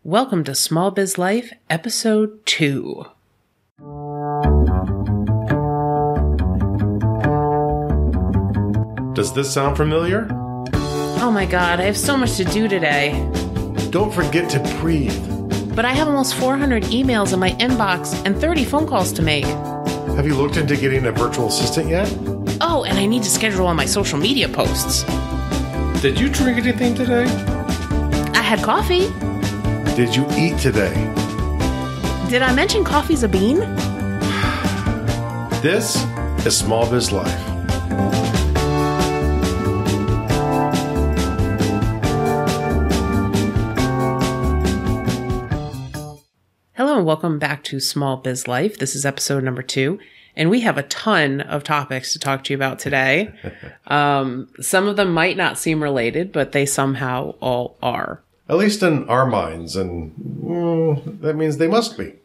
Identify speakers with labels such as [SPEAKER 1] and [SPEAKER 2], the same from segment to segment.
[SPEAKER 1] Welcome to Small Biz Life, Episode 2.
[SPEAKER 2] Does this sound familiar?
[SPEAKER 1] Oh my god, I have so much to do today.
[SPEAKER 2] Don't forget to breathe.
[SPEAKER 1] But I have almost 400 emails in my inbox and 30 phone calls to make.
[SPEAKER 2] Have you looked into getting a virtual assistant yet?
[SPEAKER 1] Oh, and I need to schedule all my social media posts.
[SPEAKER 2] Did you drink anything today?
[SPEAKER 1] I had coffee.
[SPEAKER 2] Did you eat today?
[SPEAKER 1] Did I mention coffee's a bean?
[SPEAKER 2] This is Small Biz Life.
[SPEAKER 1] Hello and welcome back to Small Biz Life. This is episode number 2, and we have a ton of topics to talk to you about today. Some of them might not seem related, but they somehow all are.
[SPEAKER 2] At least in our minds, and that means they must be.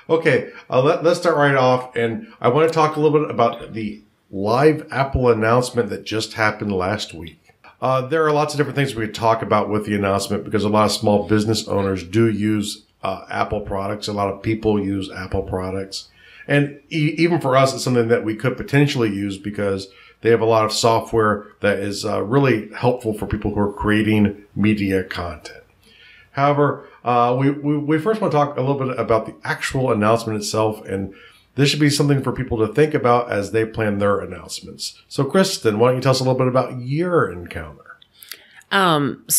[SPEAKER 2] Okay, let's start right off, and I want to talk a little bit about the live Apple announcement that just happened last week. There are lots of different things we could talk about with the announcement because a lot of small business owners do use Apple products. A lot of people use Apple products. And even for us, it's something that we could potentially use because they have a lot of software that is really helpful for people who are creating media content. However, we first want to talk a little bit about the actual announcement itself, and this should be something for people to think about as they plan their announcements. So, Kristen, why don't you tell us a little bit about your encounter?
[SPEAKER 1] So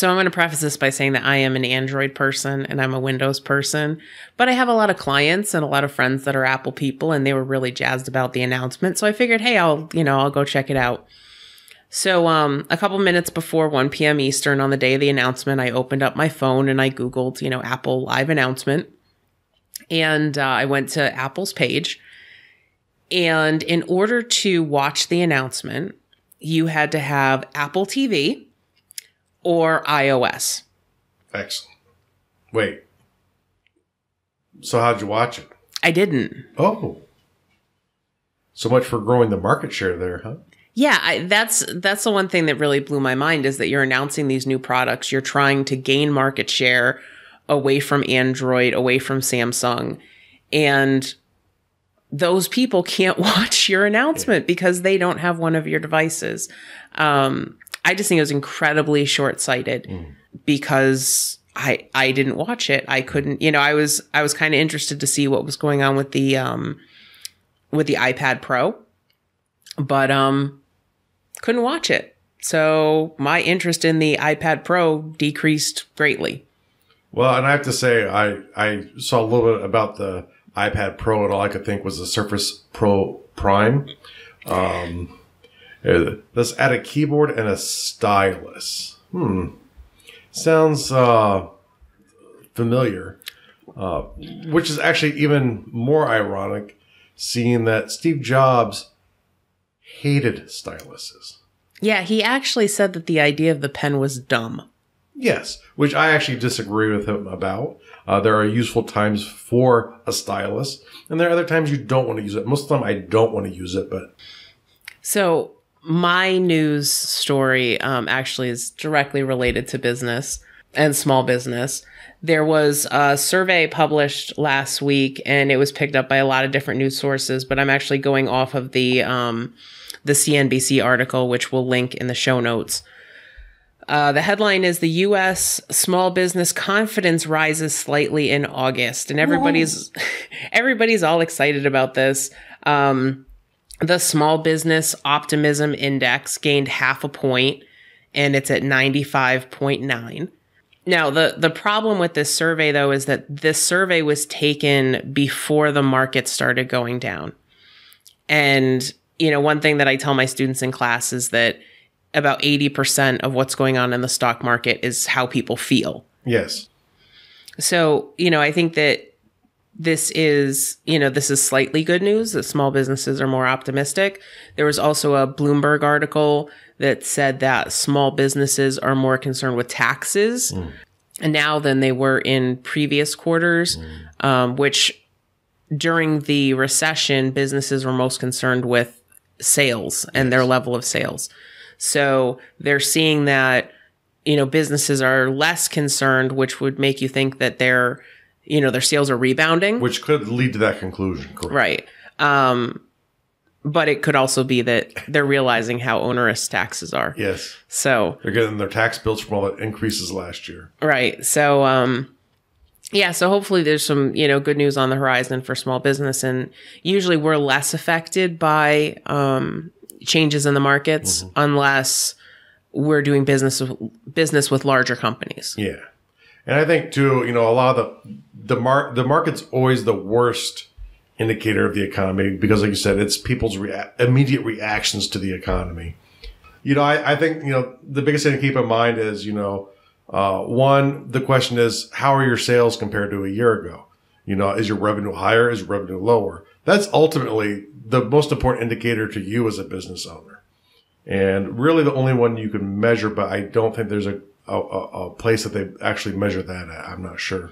[SPEAKER 1] I'm going to preface this by saying that I am an Android person and I'm a Windows person, but I have a lot of clients and a lot of friends that are Apple people, and they were really jazzed about the announcement. So I figured, hey, I'll go check it out. So, a couple minutes before 1 p.m. Eastern on the day of the announcement, I opened up my phone and I Googled, Apple live announcement, and I went to Apple's page. And in order to watch the announcement, you had to have Apple TV or iOS.
[SPEAKER 2] Excellent. Wait. So how'd you watch it?
[SPEAKER 1] I didn't.
[SPEAKER 2] Oh. So much for growing the market share there, huh?
[SPEAKER 1] Yeah, that's the one thing that really blew my mind is that you're announcing these new products. You're trying to gain market share away from Android, away from Samsung. And those people can't watch your announcement because they don't have one of your devices. I just think it was incredibly short-sighted because I didn't watch it. I couldn't, I was kind of interested to see what was going on with the iPad Pro, but couldn't watch it. So my interest in the iPad Pro decreased greatly.
[SPEAKER 2] Well, and I have to say, I saw a little bit about the iPad Pro, and all I could think was the Surface Pro Prime. Let's add a keyboard and a stylus. Sounds familiar, which is actually even more ironic, seeing that Steve Jobs hated styluses.
[SPEAKER 1] Yeah, he actually said that the idea of the pen was dumb.
[SPEAKER 2] Yes, which I actually disagree with him about. There are useful times for a stylus, and there are other times you don't want to use it. Most of the time I don't want to use it, but...
[SPEAKER 1] So my news story actually is directly related to business and small business. There was a survey published last week, and it was picked up by a lot of different news sources, but I'm actually going off of the CNBC article, which we'll link in the show notes. The headline is the U.S. small business confidence rises slightly in August, and everybody's all excited about this. The small business optimism index gained 0.5 point, and it's at 95.9. Now, the problem with this survey, though, is that this survey was taken before the market started going down. And, one thing that I tell my students in class is that about 80% of what's going on in the stock market is how people feel.
[SPEAKER 2] Yes.
[SPEAKER 1] So, I think that this is slightly good news that small businesses are more optimistic. There was also a Bloomberg article that said that small businesses are more concerned with taxes now than they were in previous quarters, which during the recession, businesses were most concerned with sales and their level of sales. So they're seeing that businesses are less concerned, which would make you think that their sales are rebounding.
[SPEAKER 2] Which could lead to that conclusion, correct?
[SPEAKER 1] Right. But it could also be that they're realizing how onerous taxes are.
[SPEAKER 2] Yes.
[SPEAKER 1] So
[SPEAKER 2] they're getting their tax bills from all the increases last year.
[SPEAKER 1] Right. So, so hopefully there's some, good news on the horizon for small business. And usually we're less affected by changes in the markets unless we're doing business with larger companies.
[SPEAKER 2] Yeah. And I think too, a lot of the market's always the worst indicator of the economy because, like you said, it's people's immediate reactions to the economy. I think, the biggest thing to keep in mind is, one, the question is, how are your sales compared to a year ago? Is your revenue higher? Is your revenue lower? That's ultimately the most important indicator to you as a business owner. And really the only one you can measure, but I don't think there's a place that they actually measure that at. I'm not sure.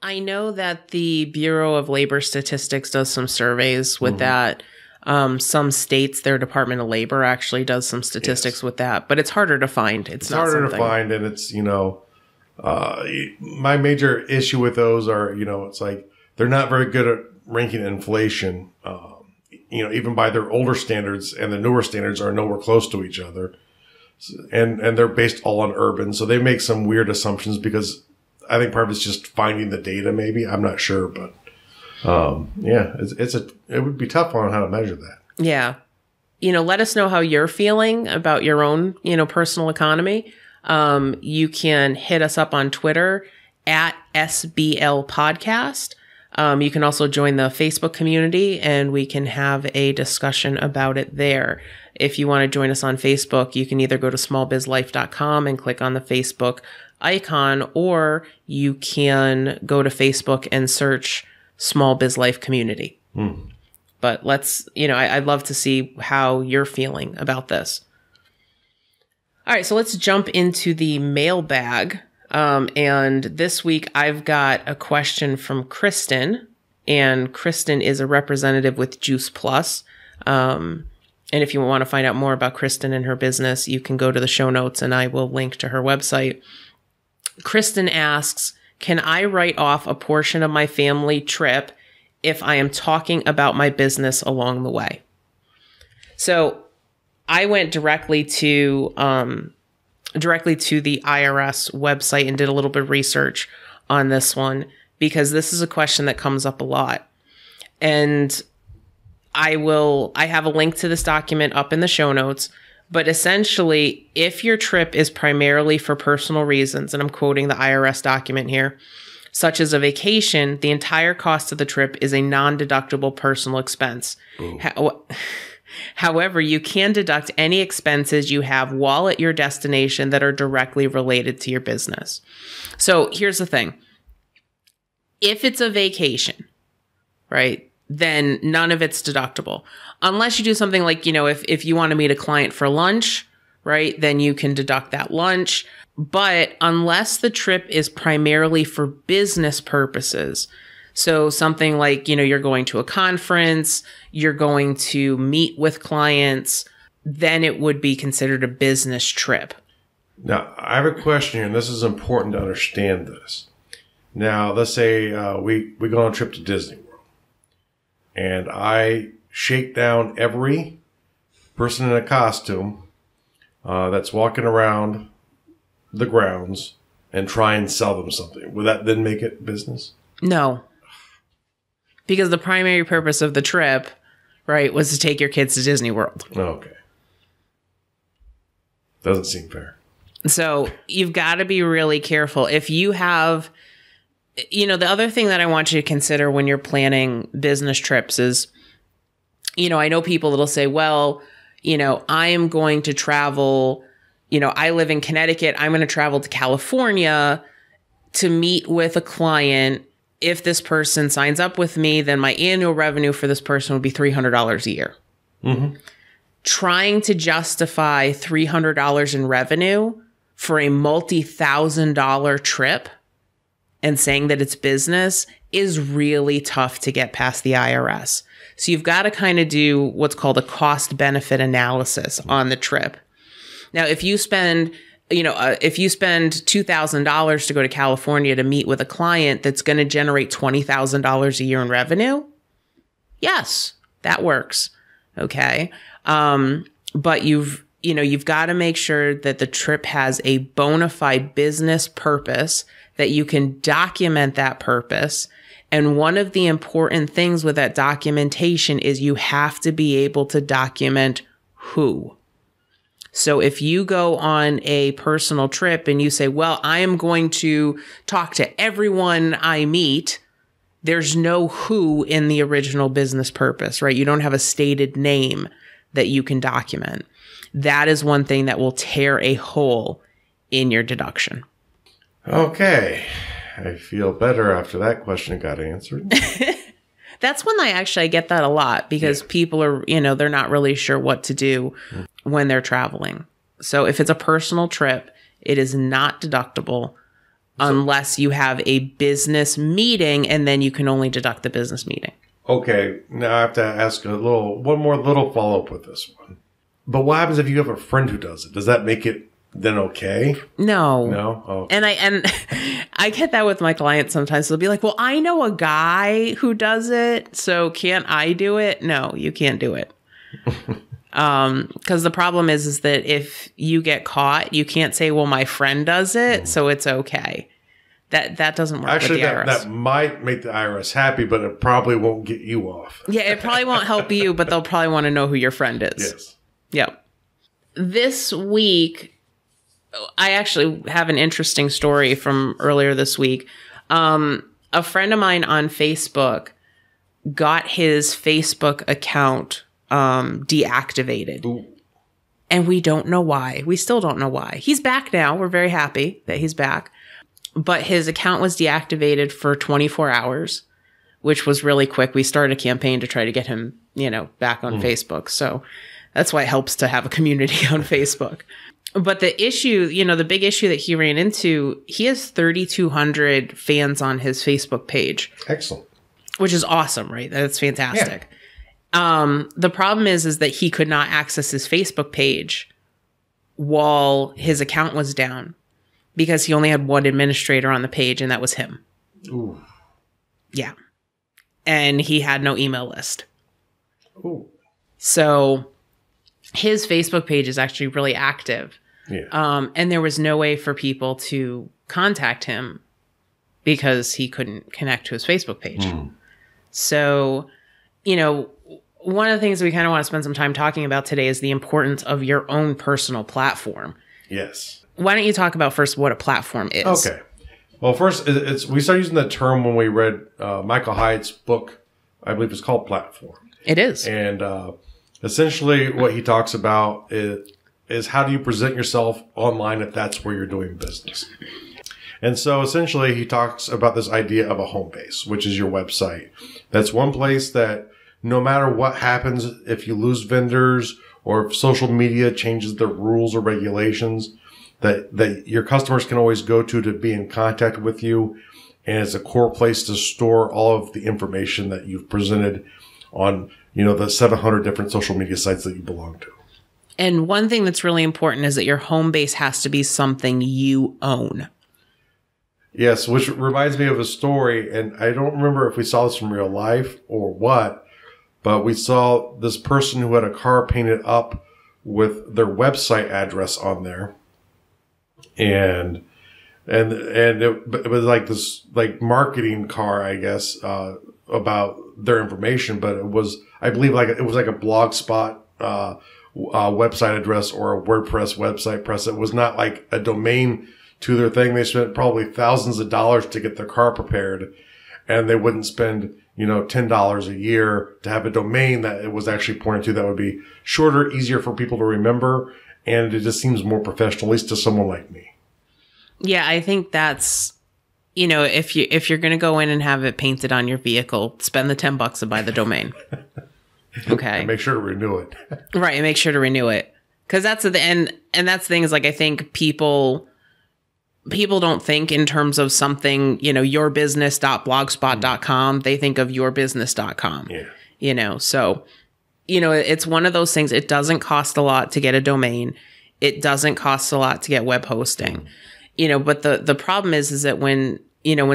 [SPEAKER 1] I know that the Bureau of Labor Statistics does some surveys with that. Some states, their Department of Labor actually does some statistics with that, but it's harder to find. It's not
[SPEAKER 2] harder
[SPEAKER 1] something.
[SPEAKER 2] to find, and it's, my major issue with those are, it's like they're not very good at ranking inflation, even by their older standards, and the newer standards are nowhere close to each other. And they're based all on urban, so they make some weird assumptions because I think part of it's just finding the data. Maybe I'm not sure, but it would be tough on how to measure that.
[SPEAKER 1] Yeah, let us know how you're feeling about your own personal economy. You can hit us up on Twitter at SBL Podcast. You can also join the Facebook community, and we can have a discussion about it there. If you want to join us on Facebook, you can either go to smallbizlife.com and click on the Facebook icon, or you can go to Facebook and search Small Biz Life Community. But I'd love to see how you're feeling about this. All right, so let's jump into the mailbag. And this week I've got a question from Kristen, and Kristen is a representative with Juice Plus. And if you want to find out more about Kristen and her business, you can go to the show notes and I will link to her website. Kristen asks, can I write off a portion of my family trip if I am talking about my business along the way? So I went directly to the IRS website and did a little bit of research on this one because this is a question that comes up a lot. And I have a link to this document up in the show notes, but essentially, if your trip is primarily for personal reasons, and I'm quoting the IRS document here, such as a vacation, the entire cost of the trip is a non-deductible personal expense. However, you can deduct any expenses you have while at your destination that are directly related to your business. So here's the thing. If it's a vacation, right, then none of it's deductible. Unless you do something like, if you want to meet a client for lunch, right, then you can deduct that lunch. But unless the trip is primarily for business purposes, so something like, you're going to a conference, you're going to meet with clients, then it would be considered a business trip.
[SPEAKER 2] Now, I have a question here, and this is important to understand this. Now, let's say we go on a trip to Disney World, and I shake down every person in a costume that's walking around the grounds and try and sell them something. Would that then make it business?
[SPEAKER 1] No. Because the primary purpose of the trip, right, was to take your kids to Disney World.
[SPEAKER 2] Okay. Doesn't seem fair.
[SPEAKER 1] So you've got to be really careful. If you have, the other thing that I want you to consider when you're planning business trips is, I know people that'll say, well, I am going to travel, I live in Connecticut. I'm going to travel to California to meet with a client. If this person signs up with me, then my annual revenue for this person would be $300 a year. Mm-hmm. Trying to justify $300 in revenue for a multi-$1,000 trip and saying that it's business is really tough to get past the IRS. So you've got to kind of do what's called a cost benefit analysis on the trip. Now, if you spend if you spend $2,000 to go to California to meet with a client that's going to generate $20,000 a year in revenue, yes, that works. Okay. But you've got to make sure that the trip has a bona fide business purpose, that you can document that purpose. And one of the important things with that documentation is you have to be able to document who. So if you go on a personal trip and you say, well, I am going to talk to everyone I meet, there's no who in the original business purpose, right? You don't have a stated name that you can document. That is one thing that will tear a hole in your deduction.
[SPEAKER 2] Okay. I feel better after that question got answered.
[SPEAKER 1] That's when I get that a lot, because people are, they're not really sure what to do when they're traveling. So if it's a personal trip, it is not deductible unless you have a business meeting, and then you can only deduct the business meeting. Okay.
[SPEAKER 2] Now I have to ask one more little follow-up with this one. But what happens if you have a friend who does it? Does that make it then okay?
[SPEAKER 1] No.
[SPEAKER 2] No? Oh, okay.
[SPEAKER 1] And I get that with my clients sometimes. They'll be like, well, I know a guy who does it, so can't I do it? No, you can't do it. Because the problem is that if you get caught, you can't say, well, my friend does it, so it's okay. That doesn't work with the IRS.
[SPEAKER 2] That might make the IRS happy, but it probably won't get you off.
[SPEAKER 1] Yeah, it probably won't help you, but they'll probably want to know who your friend is.
[SPEAKER 2] Yes.
[SPEAKER 1] Yep. This week, I actually have an interesting story from earlier this week. A friend of mine on Facebook got his Facebook account deactivated. Ooh. And we don't know why. We still don't know why. He's back now. We're very happy that he's back. But his account was deactivated for 24 hours, which was really quick. We started a campaign to try to get him, back on Facebook. So that's why it helps to have a community on Facebook. But the issue, the big issue that he ran into, he has 3,200 fans on his Facebook page.
[SPEAKER 2] Excellent.
[SPEAKER 1] Which is awesome, right? That's fantastic. Yeah. The problem is that he could not access his Facebook page while his account was down, because he only had one administrator on the page, and that was him.
[SPEAKER 2] Ooh.
[SPEAKER 1] Yeah. And he had no email list.
[SPEAKER 2] Ooh.
[SPEAKER 1] So his Facebook page is actually really active.
[SPEAKER 2] Yeah.
[SPEAKER 1] And there was no way for people to contact him because he couldn't connect to his Facebook page. Mm. So, one of the things we kind of want to spend some time talking about today is the importance of your own personal platform.
[SPEAKER 2] Yes.
[SPEAKER 1] Why don't you talk about first what a platform is?
[SPEAKER 2] Okay. Well, first, we started using that term when we read Michael Hyatt's book. I believe it's called Platform.
[SPEAKER 1] It is.
[SPEAKER 2] And essentially what he talks about is how do you present yourself online if that's where you're doing business. And so essentially he talks about this idea of a home base, which is your website. That's one place that no matter what happens, if you lose vendors or if social media changes the rules or regulations, that your customers can always go to be in contact with you. And it's a core place to store all of the information that you've presented on, the 700 different social media sites that you belong to.
[SPEAKER 1] And one thing that's really important is that your home base has to be something you own.
[SPEAKER 2] Yes, which reminds me of a story, and I don't remember if we saw this from real life or what, but we saw this person who had a car painted up with their website address on there. And it was like this marketing car, I guess, about their information, but it was, I believe, it was like a Blogspot website address or a WordPress website press. It was not like a domain to their thing. They spent probably thousands of dollars to get their car prepared, and they wouldn't spend, $10 a year to have a domain that it was actually pointing to that would be shorter, easier for people to remember. And it just seems more professional, at least to someone like me.
[SPEAKER 1] Yeah, I think that's, if you're going to go in and have it painted on your vehicle, spend the $10 to buy the domain. Okay.
[SPEAKER 2] And make sure to renew it.
[SPEAKER 1] Right. And make sure to renew it. Cause that's the end. And that's the thing is I think people don't think in terms of something, yourbusiness.blogspot.com. They think of yourbusiness.com.
[SPEAKER 2] Yeah.
[SPEAKER 1] So, it's one of those things. It doesn't cost a lot to get a domain. it doesn't cost a lot to get web hosting. But the problem is that when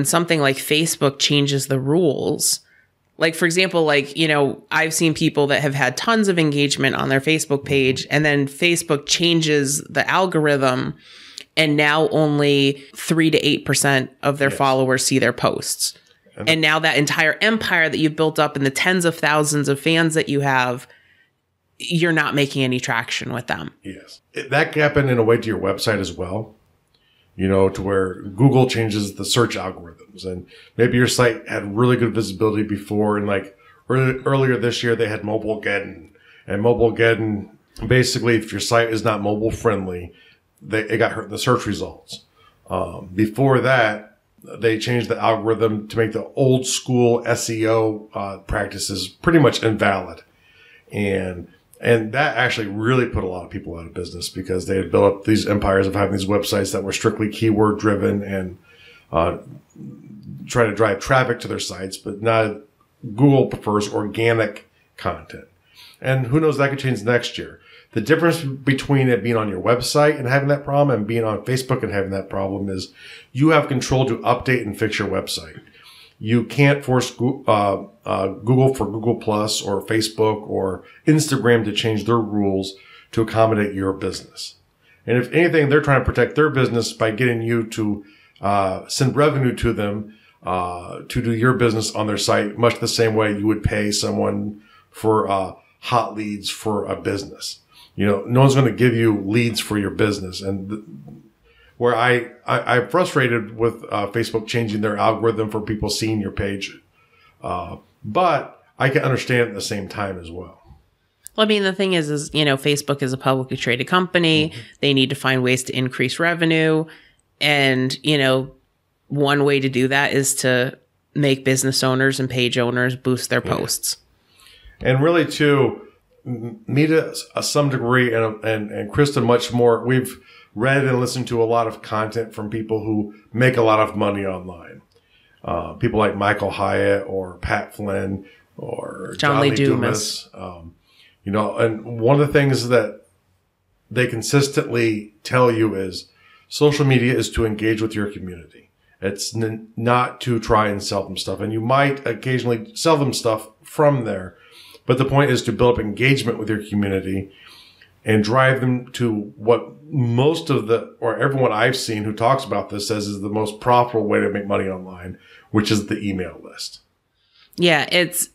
[SPEAKER 1] something like Facebook changes the rules, like, for example, I've seen people that have had tons of engagement on their Facebook page, and then Facebook changes the algorithm, and now only 3 to 8% of their followers see their posts. And now that entire empire that you've built up and the tens of thousands of fans that you have, you're not making any traction with them.
[SPEAKER 2] Yes. That can happen in a way to your website as well, to where Google changes the search algorithms. And maybe your site had really good visibility before. And earlier this year, they had Mobilegeddon. And Mobilegeddon, basically, if your site is not mobile friendly, it got hurt in the search results. Before that, they changed the algorithm to make the old school SEO practices pretty much invalid. And that actually really put a lot of people out of business because they had built up these empires of having these websites that were strictly keyword driven and try to drive traffic to their sites. But now Google prefers organic content. And who knows, that could change next year. The difference between it being on your website and having that problem and being on Facebook and having that problem is you have control to update and fix your website. You can't force Google for Google Plus or Facebook or Instagram to change their rules to accommodate your business. And if anything, they're trying to protect their business by getting you to send revenue to them to do your business on their site, much the same way you would pay someone for hot leads for a business. No one's going to give you leads for your business. And where I'm frustrated with Facebook changing their algorithm for people seeing your page. But I can understand at the same time as well.
[SPEAKER 1] Well, I mean, the thing is, Facebook is a publicly traded company. Mm-hmm. They need to find ways to increase revenue. And, one way to do that is to make business owners and page owners boost their posts.
[SPEAKER 2] And really, too, me to some degree, and Krista much more, we've read and listened to a lot of content from people who make a lot of money online. People like Michael Hyatt or Pat Flynn or John Lee Dumas. And one of the things that they consistently tell you is social media is to engage with your community. It's not to try and sell them stuff. And you might occasionally sell them stuff from there. But the point is to build up engagement with your community and drive them to what most of or everyone I've seen who talks about this says is the most profitable way to make money online, which is the email list.
[SPEAKER 1] Yeah, it's,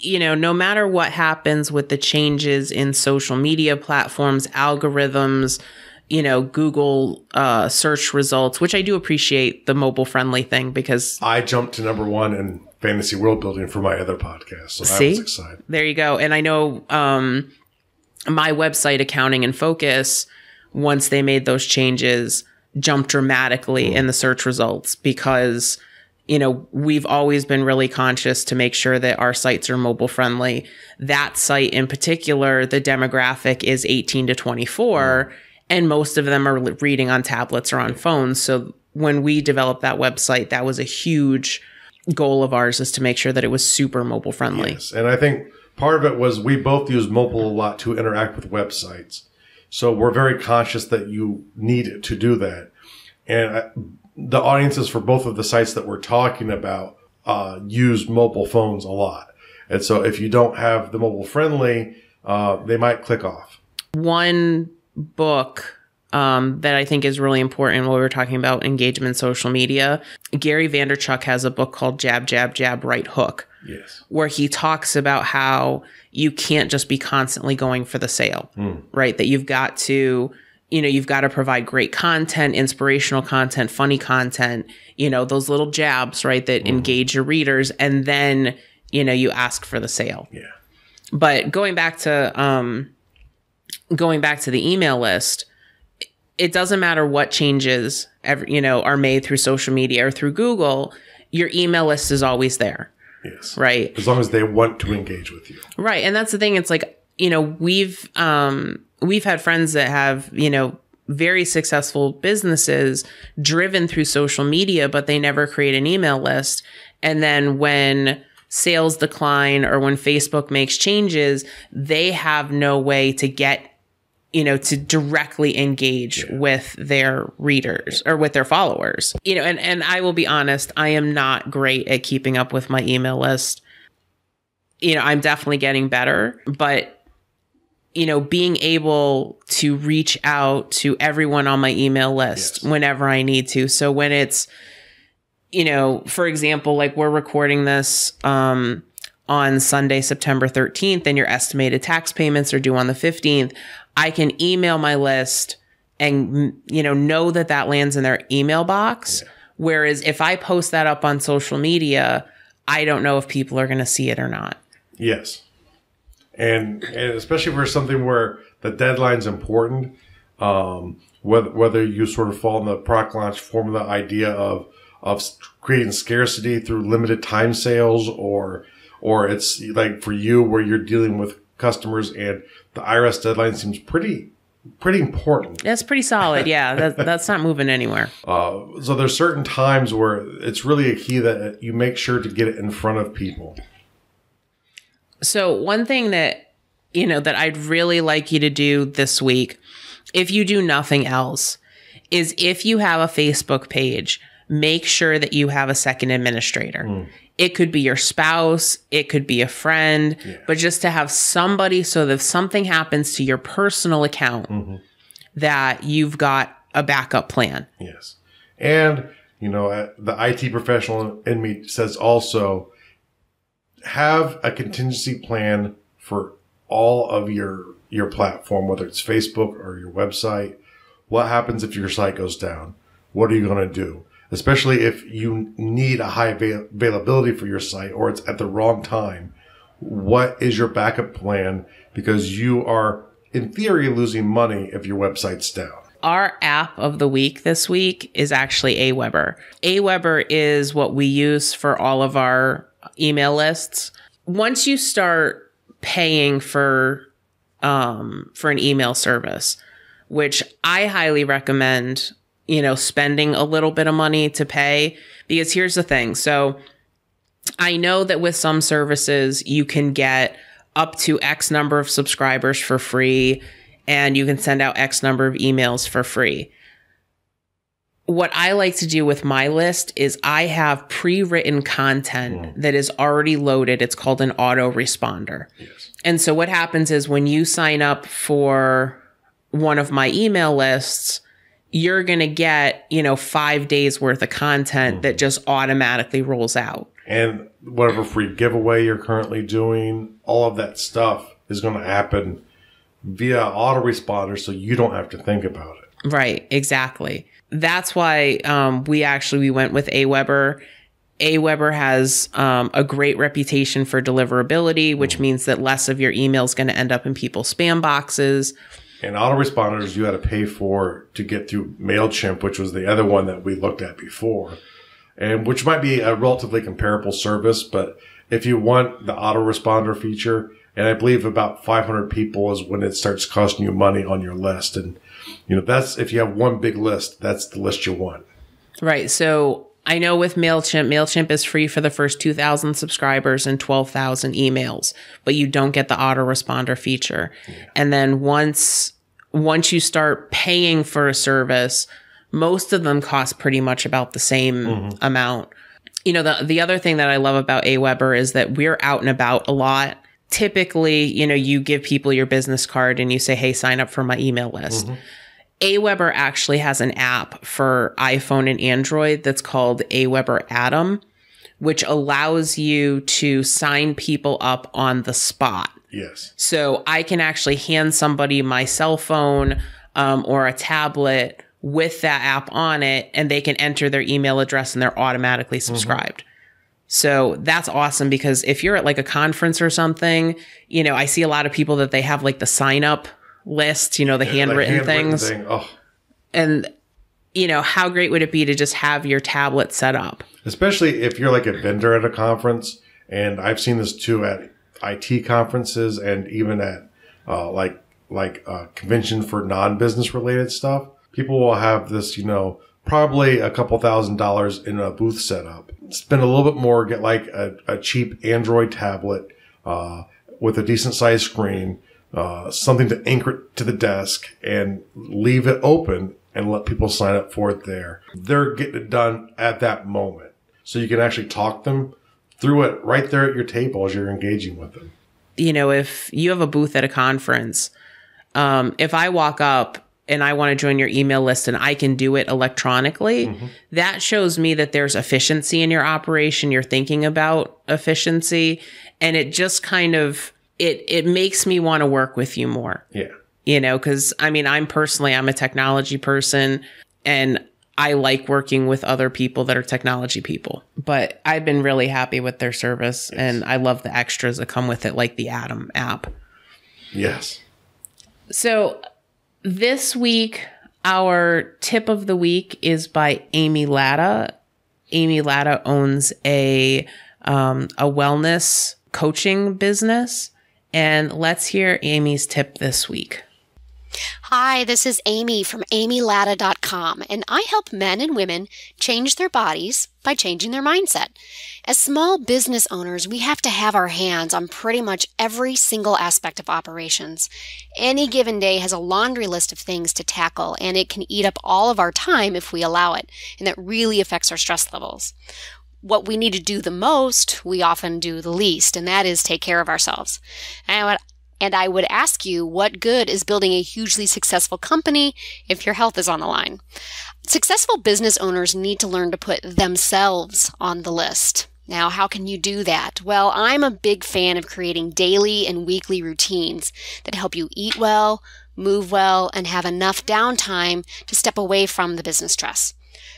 [SPEAKER 1] no matter what happens with the changes in social media platforms, algorithms, Google search results, which I do appreciate the mobile friendly thing because
[SPEAKER 2] I jumped to number 1 in fantasy world building for my other podcast. So I was excited.
[SPEAKER 1] There you go. And I know my website, Accounting and Focus, once they made those changes, jumped dramatically in the search results because, we've always been really conscious to make sure that our sites are mobile friendly. That site in particular, the demographic is 18 to 24, and most of them are reading on tablets or on phones. So when we developed that website, that was a huge goal of ours, is to make sure that it was super mobile friendly.
[SPEAKER 2] Yes. And I think part of it was we both use mobile a lot to interact with websites. So we're very conscious that you need to do that. And the audiences for both of the sites that we're talking about use mobile phones a lot. And so if you don't have the mobile friendly, they might click off.
[SPEAKER 1] One book that I think is really important when we're talking about engagement social media, Gary Vaynerchuk has a book called Jab, Jab, Jab, Right Hook.
[SPEAKER 2] Yes.
[SPEAKER 1] Where he talks about how you can't just be constantly going for the sale, right? That you've got to, you've got to provide great content, inspirational content, funny content, those little jabs, right? That engage your readers. And then, you ask for the sale.
[SPEAKER 2] Yeah.
[SPEAKER 1] But going back to the email list, it doesn't matter what changes are made through social media or through Google, your email list is always there.
[SPEAKER 2] Yes.
[SPEAKER 1] Right.
[SPEAKER 2] As long as they want to engage with you.
[SPEAKER 1] Right. And that's the thing. It's like, we've had friends that have, very successful businesses driven through social media, but they never create an email list. And then when sales decline or when Facebook makes changes, they have no way to get to directly engage with their readers or with their followers. And I will be honest, I am not great at keeping up with my email list. I'm definitely getting better, but being able to reach out to everyone on my email list whenever I need to. So when it's, for example, like we're recording this on Sunday, September 13th, and your estimated tax payments are due on the 15th, I can email my list and, know that lands in their email box. Yeah. Whereas if I post that up on social media, I don't know if people are going to see it or not.
[SPEAKER 2] Yes. And especially for something where the deadline's important, whether you sort of fall in the product launch formula idea of creating scarcity through limited time sales, or it's like for you where you're dealing with customers and the IRS deadline seems pretty important.
[SPEAKER 1] That's pretty solid. Yeah. That's not moving anywhere.
[SPEAKER 2] So there's certain times where it's really a key that you make sure to get it in front of people.
[SPEAKER 1] So one thing that, that I'd really like you to do this week, if you do nothing else, is if you have a Facebook page, make sure that you have a second administrator. It could be your spouse, it could be a friend, but just to have somebody so that if something happens to your personal account, that you've got a backup plan.
[SPEAKER 2] Yes. And, the IT professional in me says also, have a contingency plan for all of your platform, whether it's Facebook or your website. What happens if your site goes down? What are you going to do? Especially if you need a high availability for your site or it's at the wrong time. What is your backup plan? Because you are, in theory, losing money if your website's down.
[SPEAKER 1] Our app of the week this week is actually Aweber. Aweber is what we use for all of our email lists. Once you start paying for an email service, which I highly recommend, spending a little bit of money to pay, because here's the thing. So I know that with some services, you can get up to X number of subscribers for free, and you can send out X number of emails for free. What I like to do with my list is I have pre-written content that is already loaded. It's called an autoresponder.
[SPEAKER 2] Yes.
[SPEAKER 1] And so what happens is when you sign up for one of my email lists, you're going to get, 5 days worth of content that just automatically rolls out.
[SPEAKER 2] And whatever free giveaway you're currently doing, all of that stuff is going to happen via autoresponder, so you don't have to think about it.
[SPEAKER 1] Right, exactly. That's why we went with Aweber. Aweber has a great reputation for deliverability, which means that less of your email is going to end up in people's spam boxes.
[SPEAKER 2] And autoresponders you had to pay for to get through MailChimp, which was the other one that we looked at before, and which might be a relatively comparable service. But if you want the autoresponder feature, and I believe about 500 people is when it starts costing you money on your list. And, that's if you have one big list, that's the list you want.
[SPEAKER 1] Right. So I know with MailChimp is free for the first 2,000 subscribers and 12,000 emails, but you don't get the autoresponder feature. Yeah. And then once you start paying for a service, most of them cost pretty much about the same amount. The other thing that I love about Aweber is that we're out and about a lot. Typically, you give people your business card and you say, hey, sign up for my email list. Aweber actually has an app for iPhone and Android that's called Aweber Atom, which allows you to sign people up on the spot.
[SPEAKER 2] Yes.
[SPEAKER 1] So I can actually hand somebody my cell phone or a tablet with that app on it, and they can enter their email address and they're automatically subscribed. So that's awesome, because if you're at like a conference or something, I see a lot of people that they have like the sign up list, the handwritten things.
[SPEAKER 2] Oh.
[SPEAKER 1] And, how great would it be to just have your tablet set up?
[SPEAKER 2] Especially if you're like a vendor at a conference. And I've seen this too at IT conferences and even at convention for non-business related stuff. People will have this, probably a couple $1,000s in a booth setup. Spend a little bit more, get like a cheap Android tablet with a decent sized screen. something to anchor it to the desk and leave it open and let people sign up for it there. They're getting it done at that moment. So you can actually talk them through it right there at your table as you're engaging with them.
[SPEAKER 1] You know, if you have a booth at a conference, if I walk up and I want to join your email list and I can do it electronically, that shows me that there's efficiency in your operation. You're thinking about efficiency, and it just kind of, it makes me want to work with you more.
[SPEAKER 2] Yeah.
[SPEAKER 1] You know, because I mean, I'm a technology person, and I like working with other people that are technology people. But I've been really happy with their service, and I love the extras that come with it, like the Atom app.
[SPEAKER 2] Yes.
[SPEAKER 1] So this week, our tip of the week is by Amy Latta. Amy Latta owns a wellness coaching business. And let's hear Amy's tip this week.
[SPEAKER 3] Hi, this is Amy from amylatta.com, and I help men and women change their bodies by changing their mindset. As small business owners, we have to have our hands on pretty much every single aspect of operations. Any given day has a laundry list of things to tackle, and it can eat up all of our time if we allow it, and that really affects our stress levels. What we need to do the most, we often do the least, and that is take care of ourselves. And I would ask you, what good is building a hugely successful company if your health is on the line? Successful business owners need to learn to put themselves on the list. Now, how can you do that? Well, I'm a big fan of creating daily and weekly routines that help you eat well, move well, and have enough downtime to step away from the business stress.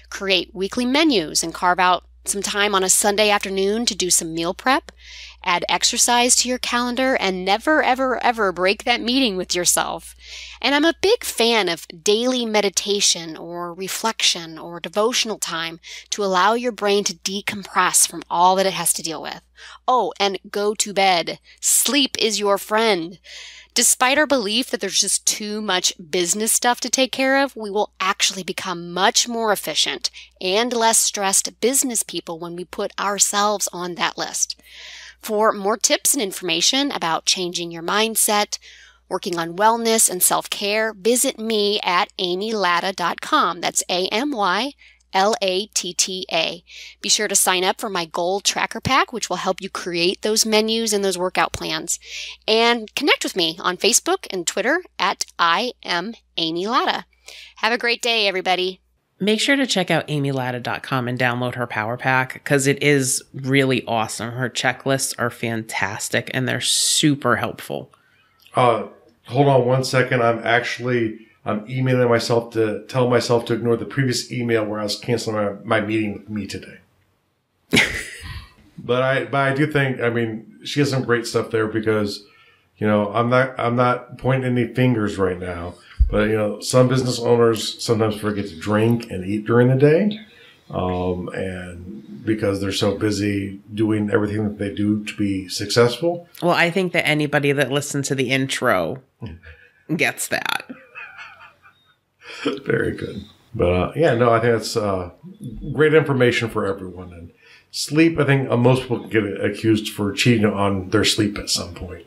[SPEAKER 3] Create weekly menus and carve out some time on a Sunday afternoon to do some meal prep. Add exercise to your calendar, and never, ever, ever break that meeting with yourself. And I'm a big fan of daily meditation or reflection or devotional time to allow your brain to decompress from all that it has to deal with. Oh, and go to bed. Sleep is your friend. Despite our belief that there's just too much business stuff to take care of, we will actually become much more efficient and less stressed business people when we put ourselves on that list. For more tips and information about changing your mindset, working on wellness and self-care, visit me at amylatta.com. That's AMYLATTA. Be sure to sign up for my Goal Tracker Pack, which will help you create those menus and those workout plans. And connect with me on Facebook and Twitter at I am Amy Latta. Have a great day, everybody.
[SPEAKER 1] Make sure to check out amylatta.com and download her Power Pack, because it is really awesome. Her checklists are fantastic, and they're super helpful.
[SPEAKER 2] Hold on one second. I'm emailing myself to tell myself to ignore the previous email where I was canceling my meeting with me today. But I do think, I mean, she has some great stuff there, because, you know, I'm not pointing any fingers right now. But, you know, some business owners sometimes forget to drink and eat during the day. And because they're so busy doing everything that they do to be successful.
[SPEAKER 1] Well, I think that anybody that listened to the intro gets that.
[SPEAKER 2] Very good. But, I think that's great information for everyone. And sleep, I think most people get accused for cheating on their sleep at some point.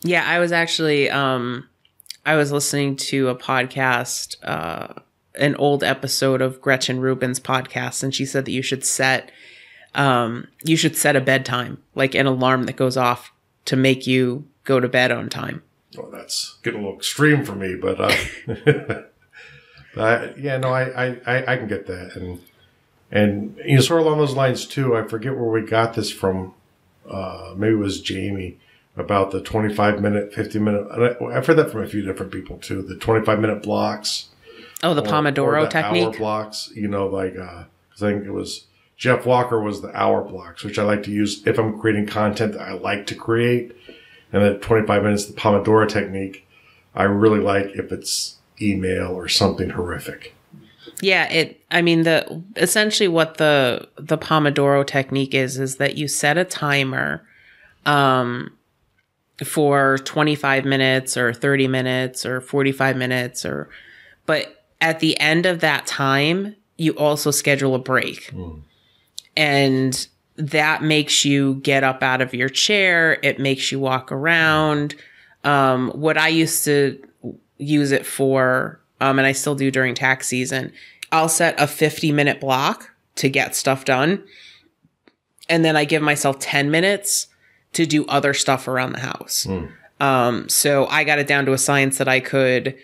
[SPEAKER 1] Yeah, I was actually... I was listening to a podcast, an old episode of Gretchen Rubin's podcast, and she said that you should set a bedtime, like an alarm that goes off to make you go to bed on time.
[SPEAKER 2] Well, that's getting a little extreme for me, but I can get that, and you know, sort of along those lines too. I forget where we got this from. Maybe it was Jamie. About the 25-minute, 50-minute. I've heard that from a few different people, too. The 25-minute blocks.
[SPEAKER 1] Oh, the Pomodoro technique?
[SPEAKER 2] Hour blocks. You know, like, I think it was Jeff Walker was the hour blocks, which I like to use if I'm creating content that I like to create. And then 25 minutes, the Pomodoro technique, I really like if it's email or something horrific.
[SPEAKER 1] Yeah, essentially what the Pomodoro technique is that you set a timer, for 25 minutes or 30 minutes or 45 minutes but at the end of that time, you also schedule a break. And that makes you get up out of your chair. It makes you walk around. What I used to use it for, and I still do during tax season, I'll set a 50-minute block to get stuff done. And then I give myself 10 minutes to do other stuff around the house. So I got it down to a science that I could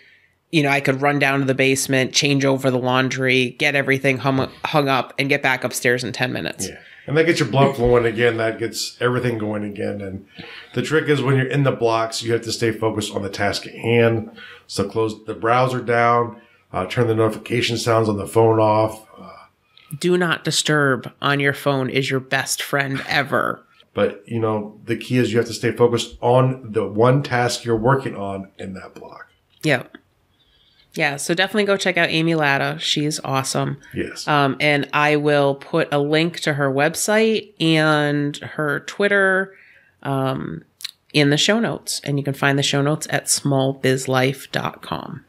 [SPEAKER 1] run down to the basement, change over the laundry, get everything hung up, and get back upstairs in 10 minutes.
[SPEAKER 2] Yeah. And that gets your blood flowing again. That gets everything going again. And the trick is when you're in the blocks, you have to stay focused on the task at hand. So close the browser down, turn the notification sounds on the phone off.
[SPEAKER 1] Do not disturb on your phone is your best friend ever.
[SPEAKER 2] But, the key is you have to stay focused on the one task you're working on in that block.
[SPEAKER 1] Yep. Yeah, so definitely go check out Amy Latta. She's awesome.
[SPEAKER 2] Yes.
[SPEAKER 1] And I will put a link to her website and her Twitter in the show notes. And you can find the show notes at smallbizlife.com.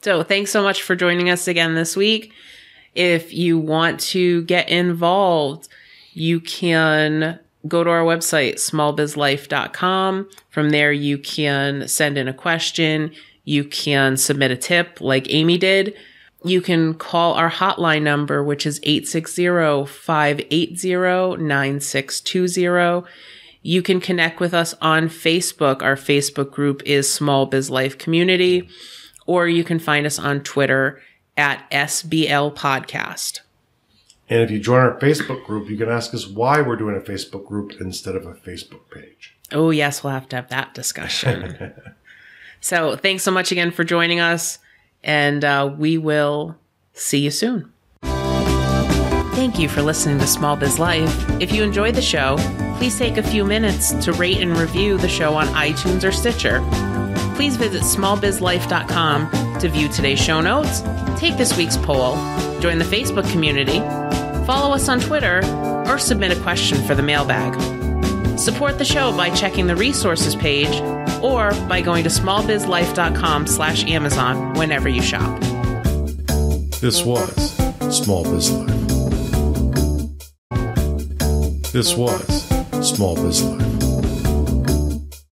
[SPEAKER 1] So thanks so much for joining us again this week. If you want to get involved, you can go to our website, smallbizlife.com. From there, you can send in a question. You can submit a tip like Amy did. You can call our hotline number, which is 860-580-9620. You can connect with us on Facebook. Our Facebook group is Small Biz Life Community. Or you can find us on Twitter at SBL Podcast.
[SPEAKER 2] And if you join our Facebook group, you can ask us why we're doing a Facebook group instead of a Facebook page.
[SPEAKER 1] Oh, yes, we'll have to have that discussion. So thanks so much again for joining us, and we will see you soon. Thank you for listening to Small Biz Life. If you enjoyed the show, please take a few minutes to rate and review the show on iTunes or Stitcher. Please visit smallbizlife.com to view today's show notes, take this week's poll, join the Facebook community, follow us on Twitter, or submit a question for the mailbag. Support the show by checking the resources page or by going to smallbizlife.com/Amazon whenever you shop.
[SPEAKER 2] This was Small Biz Life. This was Small Biz Life.